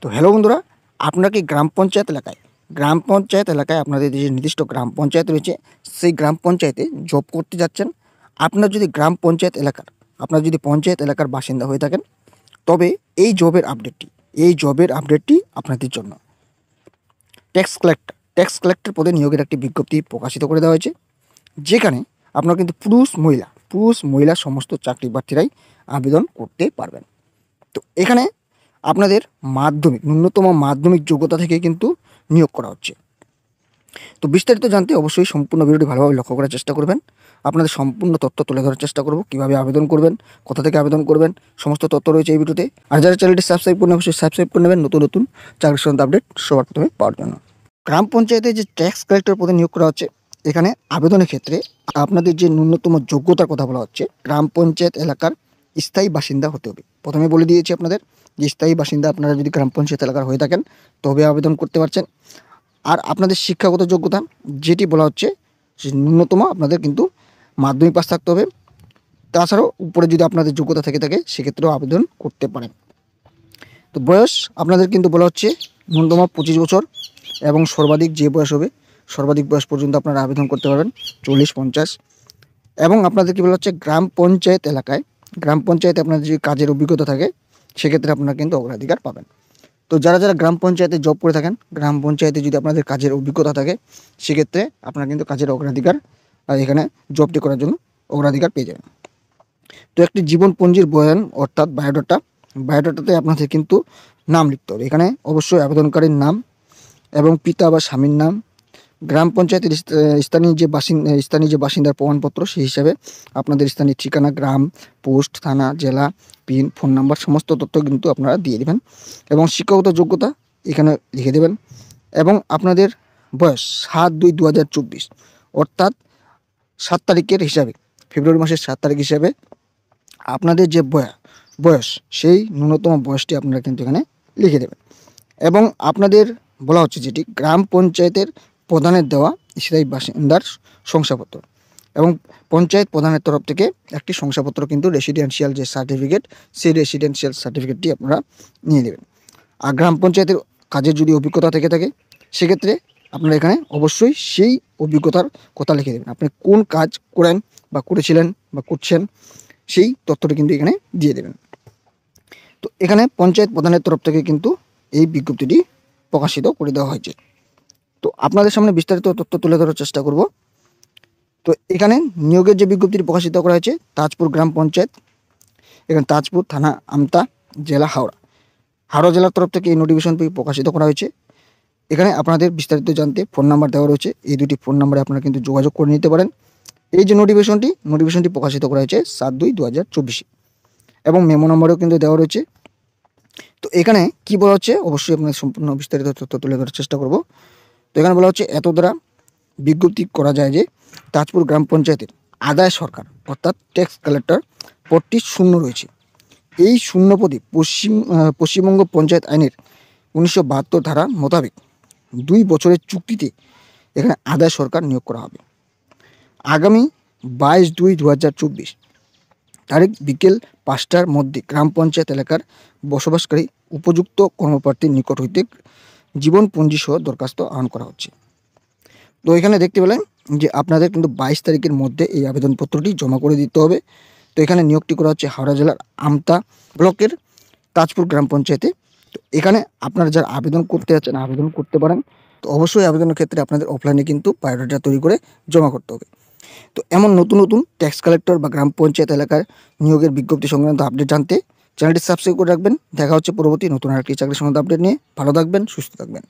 তো হ্যালো বন্ধুরা, আপনারা কি গ্রাম পঞ্চায়েত এলাকায় আপনাদের যে নির্দিষ্ট গ্রাম পঞ্চায়েত রয়েছে সেই গ্রাম পঞ্চায়েতে জব করতে যাচ্ছেন? আপনার যদি আপনার যদি পঞ্চায়েত এলাকার বাসিন্দা হয়ে থাকেন, তবে এই জবের আপডেটটি আপনাদের জন্য। ট্যাক্স কালেক্টর পদে নিয়োগের একটি বিজ্ঞপ্তি প্রকাশিত করে দেওয়া হয়েছে, যেখানে আপনারা কিন্তু পুরুষ মহিলা সমস্ত চাকরি প্রার্থীরাই আবেদন করতে পারবেন। তো এখানে আপনাদের ন্যূনতম মাধ্যমিক যোগ্যতা থেকে কিন্তু নিয়োগ করা হচ্ছে। তো বিস্তারিত জানতে অবশ্যই সম্পূর্ণ ভিডিওটি ভালোভাবে লক্ষ্য করার চেষ্টা করবেন। আপনাদের সম্পূর্ণ তথ্য তুলে ধরার চেষ্টা করব, কীভাবে আবেদন করবেন, কোথা থেকে আবেদন করবেন, সমস্ত তথ্য রয়েছে এই ভিডিওতে। আর যারা চ্যানেলটি সাবস্ক্রাইব করুন, অবশ্যই সাবস্ক্রাইব করে নেবেন নতুন চাকরির সংক্রান্ত আপডেট সবার প্রথমে পাওয়ার জন্য। গ্রাম পঞ্চায়েতে যে ট্যাক্স কালেক্টর পদে নিয়োগ করা হচ্ছে, এখানে আবেদনের ক্ষেত্রে আপনাদের যে ন্যূনতম যোগ্যতার কথা বলা হচ্ছে, গ্রাম পঞ্চায়েত এলাকার স্থায়ী বাসিন্দা হতে হবে। প্রথমে বলে দিয়েছি আপনাদের যে স্থায়ী বাসিন্দা আপনারা যদি গ্রাম পঞ্চায়েত এলাকার হয়ে থাকেন তবে আবেদন করতে পারছেন। আর আপনাদের শিক্ষাগত যোগ্যতা যেটি বলা হচ্ছে, সে ন্যূনতম আপনাদের কিন্তু মাধ্যমিক পাস থাকতে হবে। তাছাড়াও উপরে যদি আপনাদের যোগ্যতা থেকে থাকে সেক্ষেত্রেও আবেদন করতে পারেন। তো বয়স আপনাদের কিন্তু বলা হচ্ছে ন্যূনতম 25 বছর, এবং সর্বাধিক যে বয়স হবে সর্বাধিক বয়স পর্যন্ত আপনারা আবেদন করতে পারবেন 40-50। এবং আপনাদের কী বলা হচ্ছে, গ্রাম পঞ্চায়েতে আপনাদের যদি কাজের অভিজ্ঞতা থাকে সেক্ষেত্রে আপনারা কিন্তু অগ্রাধিকার পাবেন। তো যারা গ্রাম পঞ্চায়েতে জব করে থাকেন, গ্রাম পঞ্চায়েতে যদি আপনাদের কাজের অভিজ্ঞতা থাকে সেক্ষেত্রে আপনারা কিন্তু কাজের অগ্রাধিকার এখানে জবটি করার জন্য অগ্রাধিকার পেয়ে যাবেন। তো একটি জীবনপঞ্জির বয়ান অর্থাৎ বায়োডাটাতে আপনাদের কিন্তু নাম লিখতে হবে। এখানে অবশ্যই আবেদনকারীর নাম এবং পিতা বা স্বামীর নাম, গ্রাম পঞ্চায়েতের স্থানীয় যে বাসিন্দার প্রমাণপত্র সেই হিসাবে আপনাদের স্থানীয় ঠিকানা, গ্রাম, পোস্ট, থানা, জেলা, পিন, ফোন নাম্বার সমস্ত তথ্য কিন্তু আপনারা দিয়ে দেবেন। এবং শিক্ষাগত যোগ্যতা এখানে লিখে দেবেন। এবং আপনাদের বয়স 7/2/2024 অর্থাৎ 7 তারিখের হিসাবে, ফেব্রুয়ারি মাসের 7 তারিখ হিসাবে আপনাদের যে বয়স সেই ন্যূনতম বয়সটি আপনারা কিন্তু এখানে লিখে দেবেন। এবং আপনাদের বলা হচ্ছে যেটি গ্রাম পঞ্চায়েতের প্রধানের দেওয়া স্থায়ী বাসিন্দার শংসাপত্র, এবং পঞ্চায়েত প্রধানের তরফ থেকে একটি শংসাপত্র কিন্তু রেসিডেন্সিয়াল যে সার্টিফিকেট, সেই রেসিডেন্সিয়াল সার্টিফিকেটটি আপনারা নিয়ে নেবেন। আর গ্রাম পঞ্চায়েতের কাজের যদি অভিজ্ঞতা থেকে থাকে সেক্ষেত্রে আপনারা এখানে অবশ্যই সেই অভিজ্ঞতার কথা লিখে দেবেন। আপনি কোন কাজ করেন বা করেছিলেন বা করছেন সেই তথ্যটি কিন্তু এখানে দিয়ে দেবেন। তো এখানে পঞ্চায়েত প্রধানের তরফ থেকে কিন্তু এই বিজ্ঞপ্তিটি প্রকাশিত করে দেওয়া হয়েছে। তো আপনাদের সামনে বিস্তারিত তথ্য তুলে ধরার চেষ্টা করব। তো এখানে নিয়োগের যে বিজ্ঞপ্তিটি প্রকাশিত করা হয়েছে, তাজপুর গ্রাম পঞ্চায়েত, এখানে তাজপুর থানা, আমতা, জেলা হাওড়া জেলার তরফ থেকে এই নোটিফিকেশনটি প্রকাশিত করা হয়েছে। এখানে আপনাদের বিস্তারিত জানতে ফোন নাম্বার দেওয়া রয়েছে, এই দুটি ফোন নাম্বারে আপনারা কিন্তু যোগাযোগ করে নিতে পারেন। এই যে নোটিফিকেশনটি প্রকাশিত করা হয়েছে 7/2/2024, এবং মেমো নাম্বারও কিন্তু দেওয়া রয়েছে। তো এখানে কি বলা হচ্ছে, অবশ্যই আপনাদের সম্পূর্ণ বিস্তারিত তথ্য তুলে ধরার চেষ্টা করব। তো এখানে বলা হচ্ছে, এত দ্বারা বিজ্ঞপ্তি করা যায় যে তাজপুর গ্রাম পঞ্চায়েতের আদায় সরকার অর্থাৎ ট্যাক্স কালেক্টর পদটি শূন্য রয়েছে। এই শূন্য পদে পশ্চিমবঙ্গ পঞ্চায়েত আইনের 1972 ধারা মোতাবেক 2 বছরের চুক্তিতে এখানে আদায় সরকার নিয়োগ করা হবে। আগামী 22/2/2024 তারিখ বিকেল 5টার মধ্যে গ্রাম পঞ্চায়েত এলাকার বসবাসকারী উপযুক্ত কর্মপ্রার্থীর নিকট হইতে জীবনপঞ্জি সহ দরখাস্ত আহ্বান করা হচ্ছে। তো এখানে দেখতে পেলেন যে আপনাদের কিন্তু 22 তারিখের মধ্যে এই আবেদনপত্রটি জমা করে দিতে হবে। তো এখানে নিয়োগটি করা হচ্ছে হাওড়া জেলার আমতা ব্লকের তাজপুর গ্রাম পঞ্চায়েতে। তো এখানে আপনারা যারা আবেদন করতে যাচ্ছেন আবেদন করতে পারেন। তো অবশ্যই আবেদনের ক্ষেত্রে আপনাদের অফলাইনে কিন্তু বায়োডাটা তৈরি করে জমা করতে হবে। তো এমন নতুন ট্যাক্স কালেক্টর বা গ্রাম পঞ্চায়েত এলাকার নিয়োগের বিজ্ঞপ্তি সংক্রান্ত আপডেট জানতে চ্যানেলটি সাবস্ক্রাইব করে রাখবেন। দেখা হচ্ছে পরবর্তী নতুন আরেকটি চাকরি সংক্রান্ত আপডেট নিয়ে। ভালো থাকবেন, সুস্থ থাকবেন।